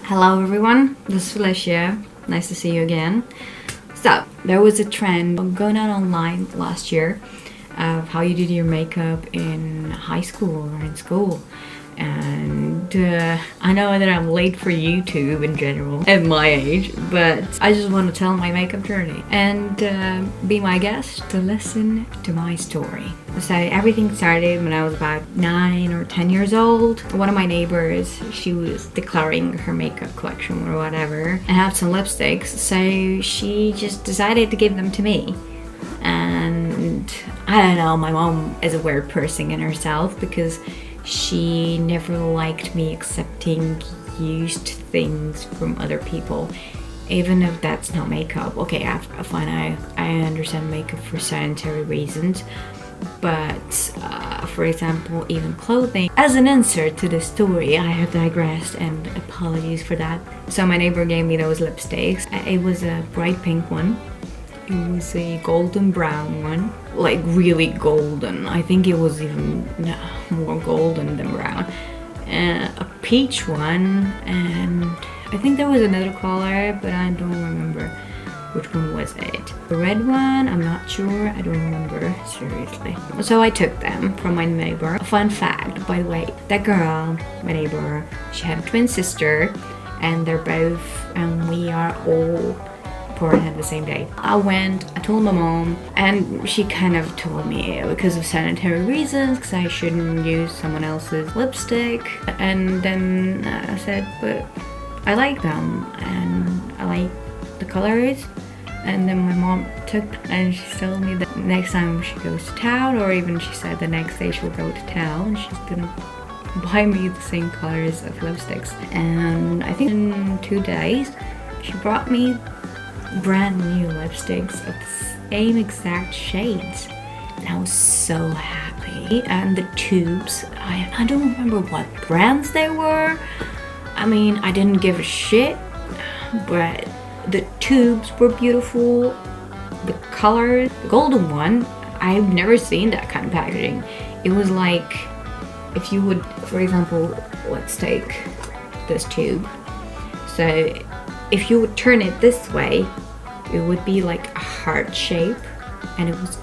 Hello everyone, this is Felicia. Nice to see you again. So, there was a trend going on online last year of how you did your makeup in high school or in school. And I know that I'm late for YouTube in general at my age, but I just want to tell my makeup journey and be my guest to listen to my story. So everything started when I was about 9 or 10 years old. One of my neighbors, she was declaring her makeup collection or whatever and had some lipsticks, so she just decided to give them to me. And I don't know, my mom is a weird person in herself because she never liked me accepting used things from other people, even if that's not makeup. Okay, I understand makeup for sanitary reasons, but for example, even clothing. As an insert to the story, I have digressed and apologies for that. So my neighbor gave me those lipsticks. It was a bright pink one. It was a golden brown one, like really golden. I think it was even more golden than brown. A peach one, and I think there was another color, but I don't remember which one was it. The red one, I'm not sure, I don't remember, seriously. So I took them from my neighbor. A fun fact, by the way, that girl, my neighbor, she had a twin sister, and they're both, and we are all born at the same day. I told my mom, and she kind of told me because of sanitary reasons, because I shouldn't use someone else's lipstick. And then I said, but I like them and I like the colors. And then my mom took, and she told me that next time she goes to town, or even she said the next day she'll go to town, she's gonna buy me the same colors of lipsticks. And I think in 2 days she brought me brand new lipsticks of the same exact shades, and I was so happy. And the tubes, I don't remember what brands they were. I mean, I didn't give a shit, but the tubes were beautiful. The color, the golden one, I've never seen that kind of packaging. It was like, if you would, for example, let's take this tube. So if you would turn it this way, it would be like a heart shape, and it was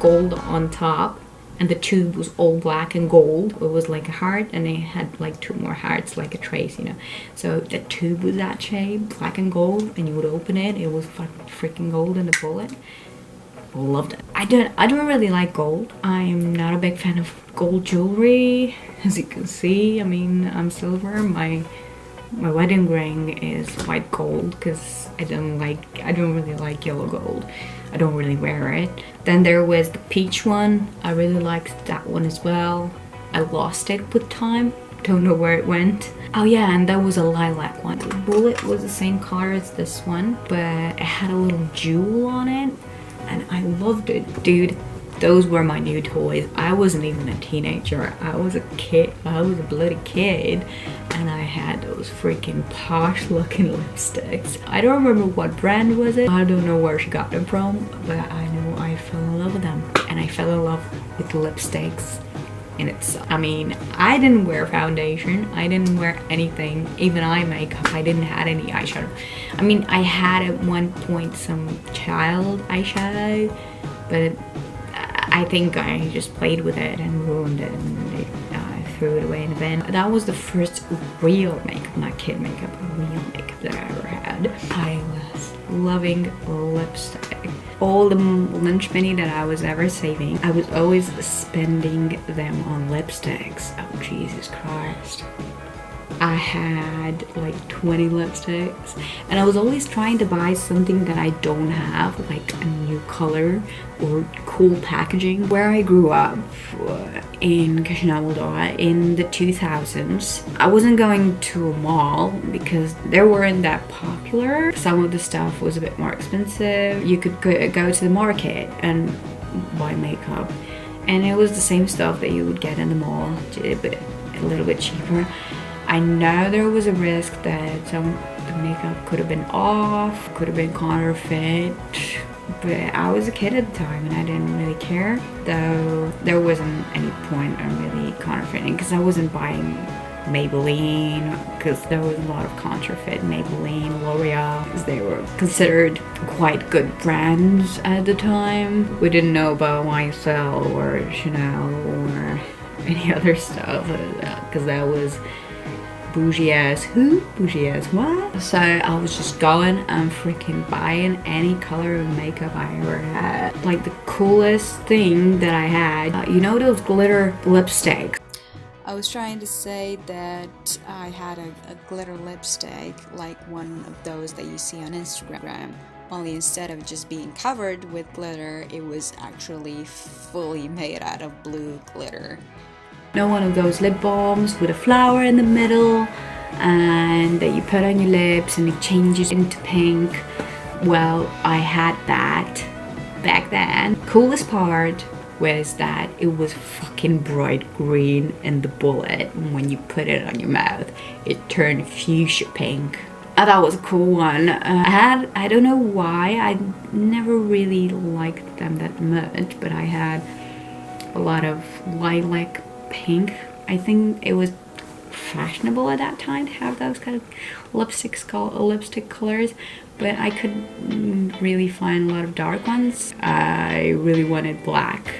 gold on top, and the tube was all black and gold. It was like a heart, and it had like 2 more hearts, like a trace, you know. So the tube was that shape, black and gold, and you would open it, it was fucking freaking gold in the bullet. Loved it. I don't really like gold. I'm not a big fan of gold jewelry, as you can see. I mean, I'm silver. My wedding ring is white gold because I don't really like yellow gold. I don't really wear it. Then there was the peach one. I really liked that one as well. I lost it with time. Don't know where it went. Oh yeah, and there was a lilac one. The bullet was the same color as this one, but it had a little jewel on it, and I loved it. Dude, those were my new toys. I wasn't even a teenager. I was a kid. I was a bloody kid, and I had those freaking posh looking lipsticks. I don't remember what brand was it. I don't know where she got them from, but I know I fell in love with them. And I fell in love with lipsticks in itself. I mean, I didn't wear foundation. I didn't wear anything, even eye makeup. I didn't have any eyeshadow. I mean, I had at one point some child eyeshadow, but I think I just played with it and ruined it, and I threw it away in the bin. That was the first real makeup, not kid makeup, real makeup that I ever had. I was loving lipstick. All the lunch money that I was ever saving, I was always spending them on lipsticks. Oh, Jesus Christ. I had like 20 lipsticks, and I was always trying to buy something that I don't have, like a new color or cool packaging. Where I grew up in Kashnavaldar in the 2000s, I wasn't going to a mall because they weren't that popular. Some of the stuff was a bit more expensive. You could go to the market and buy makeup, and it was the same stuff that you would get in the mall, but a little bit cheaper. I know there was a risk that the makeup could have been off, could have been counterfeit, but I was a kid at the time and I didn't really care. Though there wasn't any point in really counterfeiting because I wasn't buying Maybelline, because there was a lot of counterfeit Maybelline, L'Oreal, because they were considered quite good brands at the time. We didn't know about YSL or Chanel or any other stuff, because that was bougie as who? Bougie as what? So I was just going and freaking buying any color of makeup I ever had. Like the coolest thing that I had, you know those glitter lipsticks? I was trying to say that I had a glitter lipstick, like one of those that you see on Instagram. Only instead of just being covered with glitter, it was actually fully made out of blue glitter. Know one of those lip balms with a flower in the middle and that you put on your lips and it changes into pink. Well, I had that back then. Coolest part was that it was fucking bright green in the bullet. When you put it on your mouth, it turned fuchsia pink. I thought it was a cool one. I don't know why, I never really liked them that much, but I had a lot of lilac pink. I think it was fashionable at that time to have those kind of lipstick colors, but I couldn't really find a lot of dark ones. I really wanted black,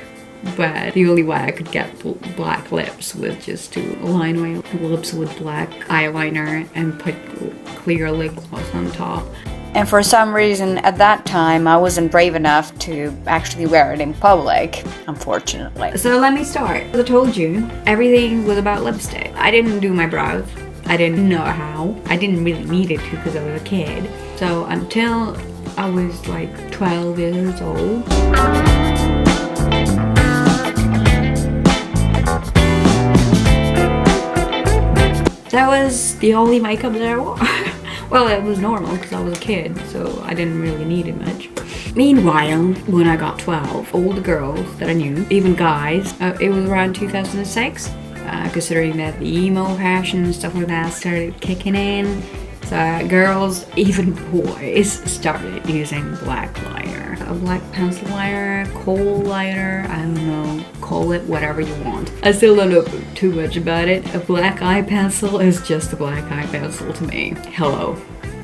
but the only way I could get black lips was just to line my lips with black eyeliner and put clear lip gloss on top. And for some reason at that time I wasn't brave enough to actually wear it in public, unfortunately. So let me start. As I told you, everything was about lipstick. I didn't do my brows. I didn't know how. I didn't really need it to because I was a kid. So until I was like 12 years old. That was the only makeup that I wore. Well, it was normal because I was a kid, so I didn't really need it much. Meanwhile, when I got 12, all the girls that I knew, even guys, it was around 2006, considering that the emo fashion and stuff like that started kicking in. So girls, even boys, started using black liner. A black pencil liner, kohl liner, I don't know, call it whatever you want. I still don't know too much about it. A black eye pencil is just a black eye pencil to me. Hello,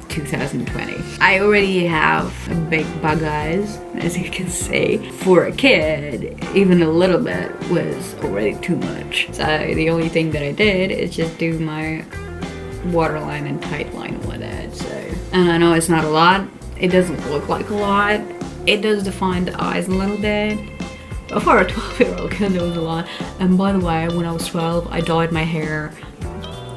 2020. I already have big bug eyes, as you can see. For a kid, even a little bit was already too much. So the only thing that I did is just do my waterline and tight line with it. So, and I know it's not a lot. It doesn't look like a lot. It does define the eyes a little bit. But for a 12-year-old kid, it was a lot. And by the way, when I was 12, I dyed my hair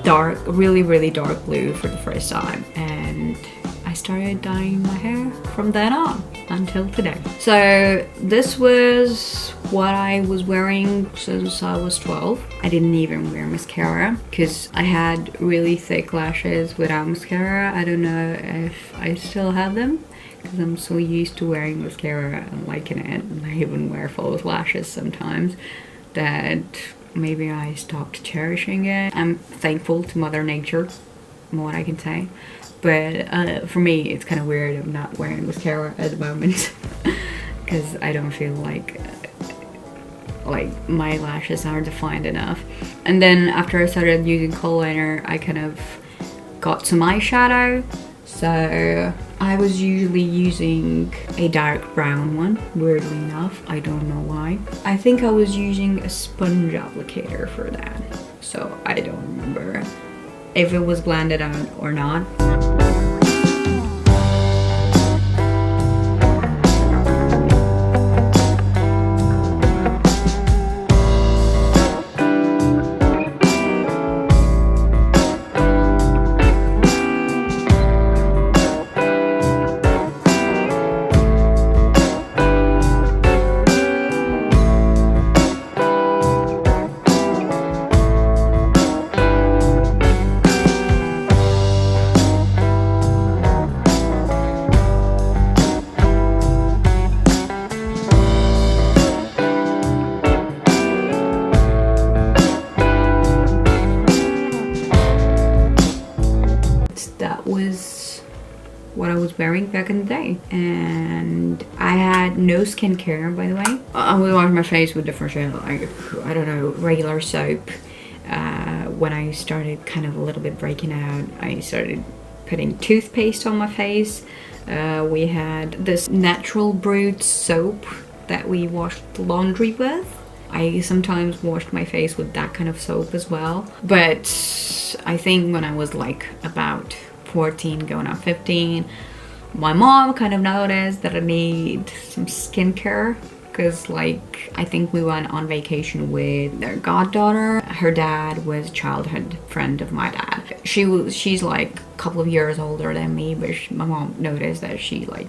dark, really dark blue for the first time. And I started dyeing my hair from then on until today. So this was what I was wearing since I was 12. I didn't even wear mascara because I had really thick lashes without mascara. I don't know if I still have them because I'm so used to wearing mascara and liking it. And I even wear false lashes sometimes that maybe I stopped cherishing it. I'm thankful to Mother Nature, what I can say. But for me, it's kind of weird I'm not wearing mascara at the moment because I don't feel like my lashes are defined enough. And then after I started using kohl liner, I kind of got some eyeshadow. So I was usually using a dark brown one, weirdly enough. I don't know why. I think I was using a sponge applicator for that. So I don't remember if it was blended out or not. That was what I was wearing back in the day. And I had no skincare, by the way. I was washing my face with different shit, like, I don't know, regular soap, when I started kind of a little bit breaking out, I started putting toothpaste on my face. We had this natural brewed soap that we washed laundry with. I sometimes washed my face with that kind of soap as well. But I think when I was like about 14 going on 15, my mom kind of noticed that I need some skincare, because like I think we went on vacation with their goddaughter. Her dad was a childhood friend of my dad. She's like a couple of years older than me, but my mom noticed that she like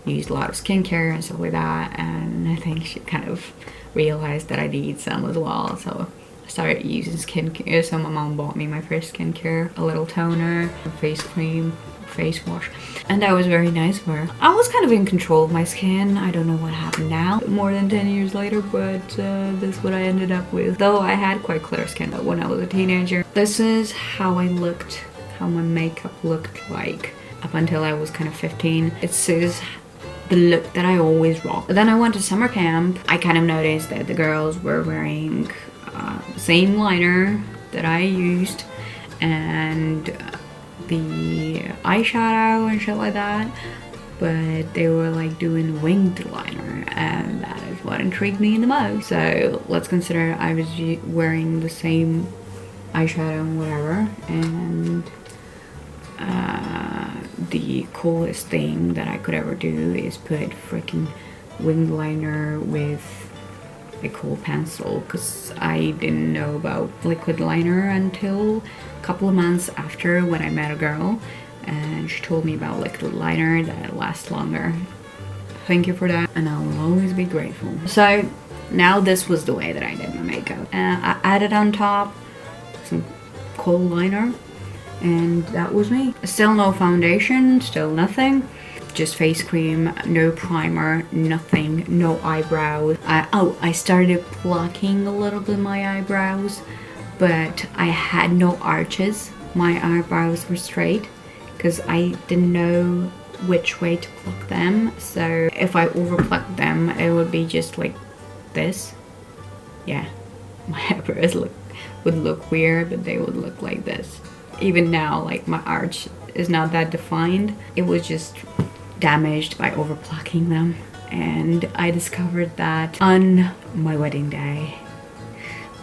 used a lot of skincare and stuff like that, and I think she kind of realized that I need some as well. So I started using skincare. So my mom bought me my first skincare, a little toner, a face cream, face wash, and that was very nice for her. I was kind of in control of my skin. I don't know what happened now more than 10 years later, but this is what I ended up with, though I had quite clear skin when I was a teenager. This is how I looked, how my makeup looked like up until I was kind of 15. This is the look that I always rock. Then I went to summer camp. I kind of noticed that the girls were wearing the same liner that I used, and the eyeshadow and shit like that, but they were like doing winged liner, and that is what intrigued me the most. So let's consider I was wearing the same eyeshadow and whatever, and the coolest thing that I could ever do is put freaking winged liner with a cool pencil, because I didn't know about liquid liner until a couple of months after, when I met a girl and she told me about liquid liner that lasts longer. Thank you for that, and I will always be grateful. So now this was the way that I did my makeup. I added on top some kohl liner, and that was me. Still no foundation, still nothing. Just face cream, no primer, nothing, no eyebrows. I started plucking a little bit my eyebrows, but I had no arches. My eyebrows were straight because I didn't know which way to pluck them. So if I over plucked them, it would be just like this. Yeah, my eyebrows would look weird, but they would look like this. Even now, like, my arch is not that defined. It was just damaged by over plucking them, and I discovered that on my wedding day,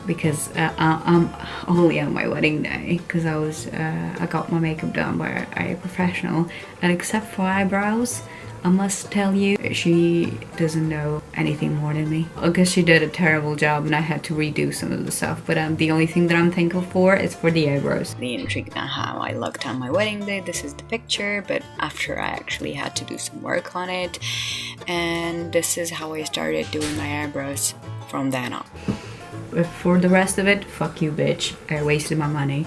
because I'm only on my wedding day, because I got my makeup done by a professional, and except for eyebrows, I must tell you, she doesn't know anything more than me. I guess she did a terrible job and I had to redo some of the stuff, but the only thing that I'm thankful for is for the eyebrows. The intrigue on how I looked on my wedding day. This is the picture, but after I actually had to do some work on it, and this is how I started doing my eyebrows from then on. But for the rest of it, fuck you, bitch. I wasted my money.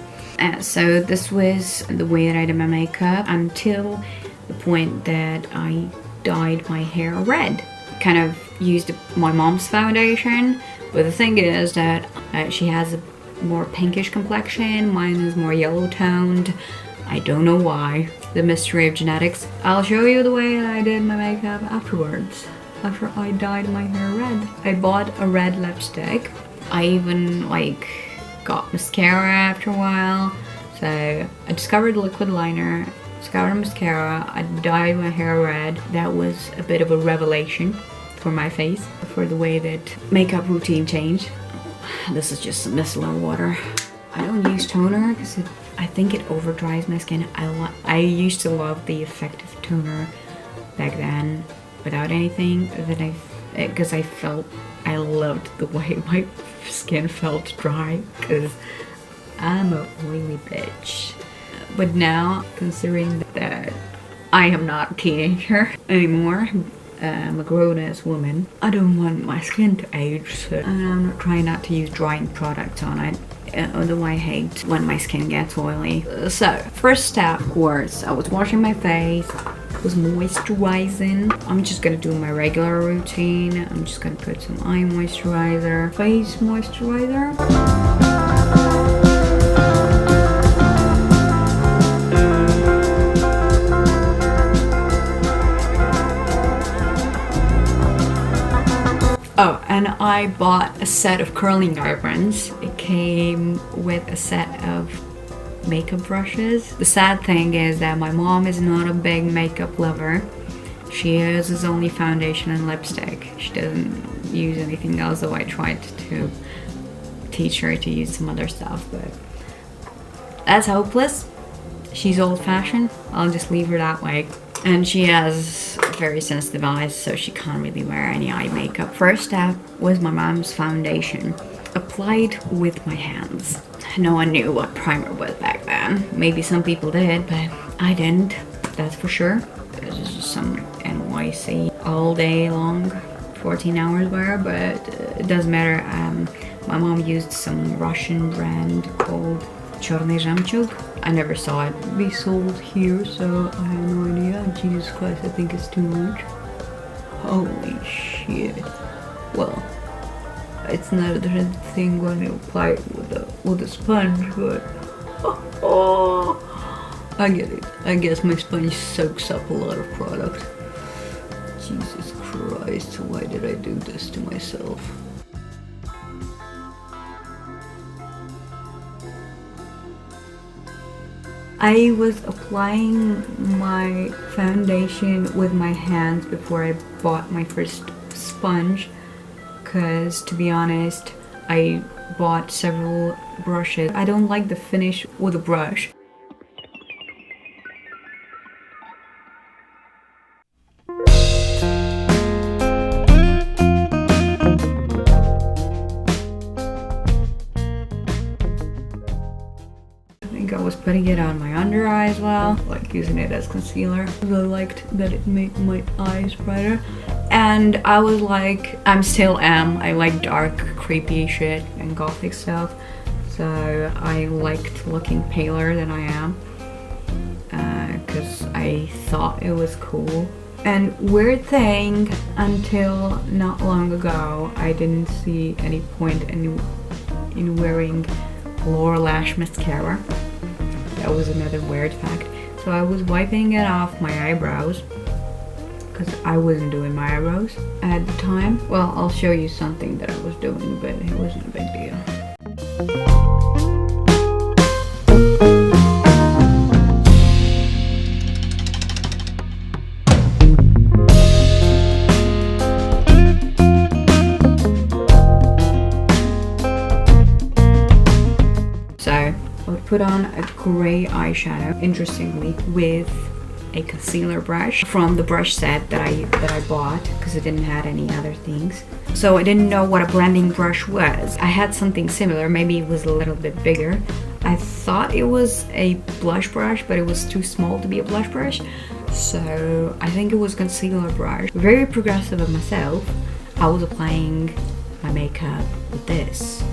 So this was the way that I did my makeup until the point that I dyed my hair red. Kind of used my mom's foundation, but the thing is that she has a more pinkish complexion, mine is more yellow toned. I don't know why. The mystery of genetics. I'll show you the way that I did my makeup afterwards, after I dyed my hair red. I bought a red lipstick. I even like got mascara after a while. So I discovered liquid liner, discovered mascara, I dyed my hair red. That was a bit of a revelation for my face, for the way that makeup routine changed. This is just some micellar water. I don't use toner because I think it over dries my skin. I used to love the effective toner back then without anything, because I loved the way my skin felt dry, because I'm a oily bitch. But now, considering that I am not a teenager anymore, I'm a grown-ass woman, I don't want my skin to age, so I'm trying not to use drying products on it. Although I hate when my skin gets oily. So, first step was I was washing my face, was moisturizing. I'm just gonna do my regular routine. I'm just gonna put some eye moisturizer, face moisturizer. Oh, and I bought a set of curling irons. It came with a set of makeup brushes. The sad thing is that my mom is not a big makeup lover. She uses only foundation and lipstick. She doesn't use anything else, though I tried to teach her to use some other stuff, but that's hopeless. She's old-fashioned. I'll just leave her that way. And she has very sensitive eyes, so she can't really wear any eye makeup. First step was my mom's foundation, applied with my hands. No one knew what primer was back then. Maybe some people did, but I didn't, that's for sure. This is just some NYC all day long, 14 hours wear, but it doesn't matter. My mom used some Russian brand called Черный жемчуг. I never saw it be sold here, so I have no idea. Jesus Christ, I think it's too much. Holy shit. Well, it's not a different thing when you apply it with a sponge, but I get it. I guess my sponge soaks up a lot of product. Jesus Christ, why did I do this to myself? I was applying my foundation with my hands before I bought my first sponge, because to be honest, I bought several brushes. I don't like the finish with a brush. I was putting it on my under eye as well, like using it as concealer. I really liked that it made my eyes brighter. And I was like, I still am. I like dark, creepy shit and gothic stuff. So I liked looking paler than I am, because I thought it was cool. And weird thing, until not long ago, I didn't see any point in wearing lower lash mascara. That was another weird fact. So I was wiping it off my eyebrows, because I wasn't doing my eyebrows at the time. Well, I'll show you something that I was doing, but it wasn't a big deal. Put on a gray eyeshadow, interestingly, with a concealer brush from the brush set that I bought, because it didn't have any other things. So I didn't know what a blending brush was. I had something similar, maybe it was a little bit bigger. I thought it was a blush brush, but it was too small to be a blush brush. So I think it was a concealer brush. Very progressive of myself. I was applying my makeup with this.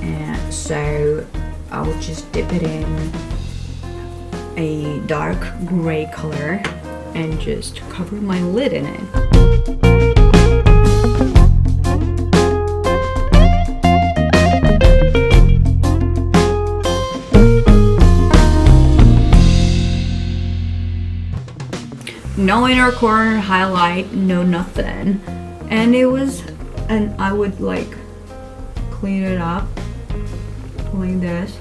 And so I would just dip it in a dark gray color and just cover my lid in it. No inner corner highlight, no nothing. And it was, and I would like clean it up like this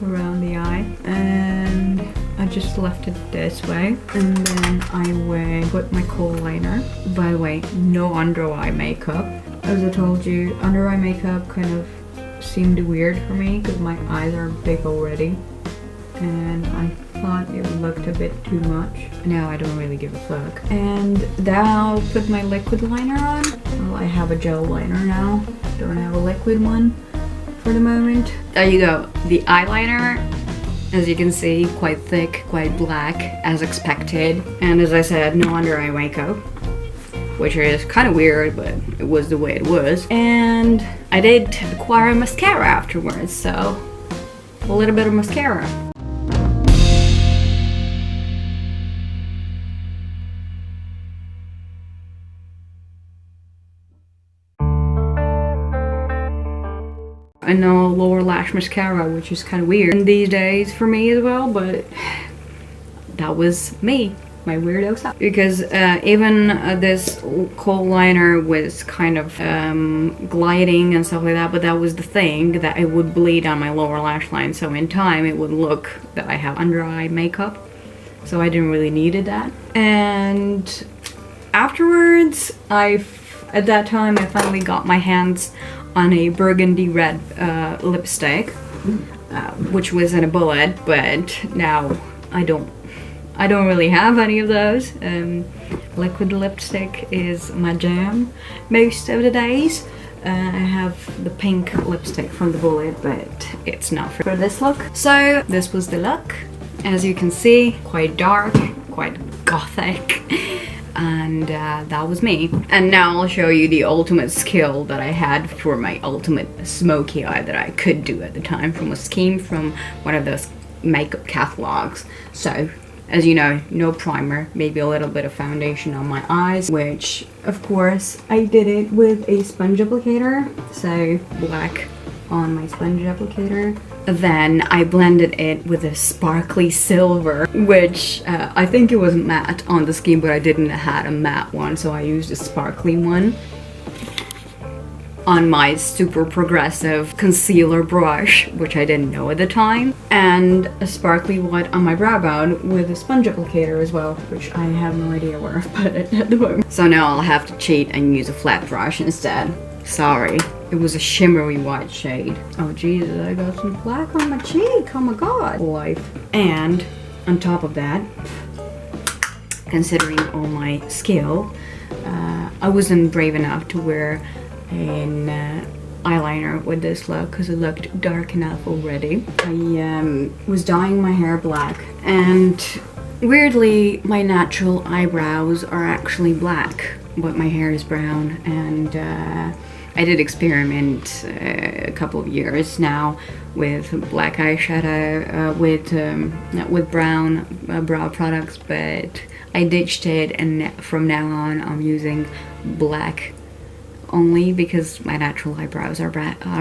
around the eye, and I just left it this way, and then I would put my kohl liner. By the way, no under eye makeup. As I told you, under eye makeup kind of seemed weird for me because my eyes are big already, and I thought it looked a bit too much. Now I don't really give a fuck. And now I'll put my liquid liner on. Well, I have a gel liner now, don't have a liquid one for the moment. There you go. The eyeliner, as you can see, quite thick, quite black, as expected. And as I said, no under eye makeup, which is kind of weird, but it was the way it was. And I did acquire a mascara afterwards, so a little bit of mascara. I know lower lash mascara, which is kind of weird these days for me as well, but that was me. my weirdo self. Because even this coal liner was kind of gliding and stuff like that, but that was the thing, that it would bleed on my lower lash line, so in time it would look that I have under eye makeup, so I didn't really needed that. And afterwards, at that time I finally got my hands on a burgundy red lipstick, which was in a bullet, but now I don't really have any of those. Liquid lipstick is my jam most of the days. I have the pink lipstick from the bullet, but it's not for this look. So this was the look. As you can see, quite dark, quite gothic. And that was me. And now I'll show you the ultimate skill that I had for my ultimate smoky eye that I could do at the time, from a scheme from one of those makeup catalogs. So, as you know, no primer, maybe a little bit of foundation on my eyes, which of course I did it with a sponge applicator, so black on my sponge applicator. Then I blended it with a sparkly silver, which I think it was matte on the scheme, but I didn't have a matte one, so I used a sparkly one on my super progressive concealer brush, which I didn't know at the time, and a sparkly one on my brow bone with a sponge applicator as well, which I have no idea where I've put it at the moment. So now I'll have to cheat and use a flat brush instead. Sorry. It was a shimmery white shade. Oh Jesus, I got some black on my cheek. Oh my god. Life. And on top of that, considering all my skill, I wasn't brave enough to wear an eyeliner with this look because it looked dark enough already. I was dyeing my hair black, and weirdly my natural eyebrows are actually black, but my hair is brown. And I did experiment a couple of years now with black eyeshadow with brown brow products, but I ditched it, and from now on I'm using black only because my natural eyebrows are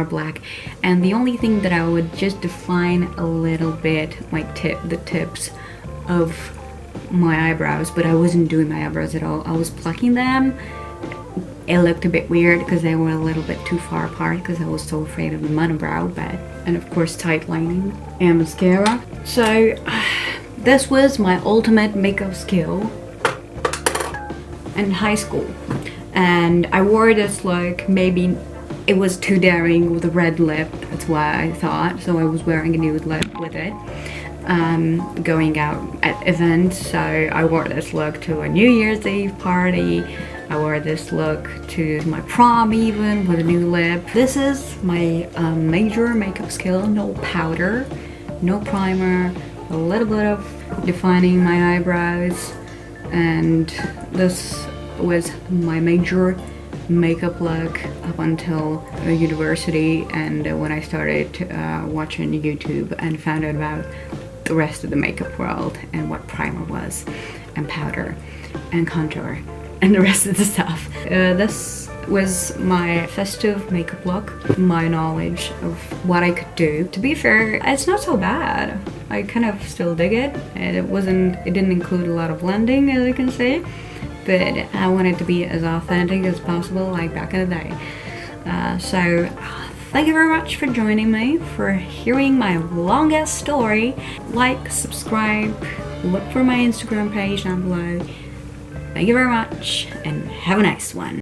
black. And the only thing that I would just define a little bit, the tips of my eyebrows, but I wasn't doing my eyebrows at all. I was plucking them. It looked a bit weird because they were a little bit too far apart because I was so afraid of the monobrow, and of course tight lining and mascara. So this was my ultimate makeup skill in high school, and I wore this look. Maybe it was too daring with a red lip, that's why I thought, so I was wearing a nude lip with it. Going out at events, so I wore this look to a New Year's Eve party. I wore this look to my prom even with a new lip. This is my major makeup skill. No powder, no primer, a little bit of defining my eyebrows, and this was my major makeup look up until university, and when I started watching YouTube and found out about the rest of the makeup world and what primer was, and powder and contour and the rest of the stuff. This was my festive makeup look, my knowledge of what I could do. To be fair, it's not so bad. I kind of still dig it, and it didn't include a lot of blending, as you can see, but I wanted to be as authentic as possible, like back in the day. So thank you very much for joining me, for hearing my longest story. Like, subscribe, look for my Instagram page down below. Thank you very much, and have a nice one.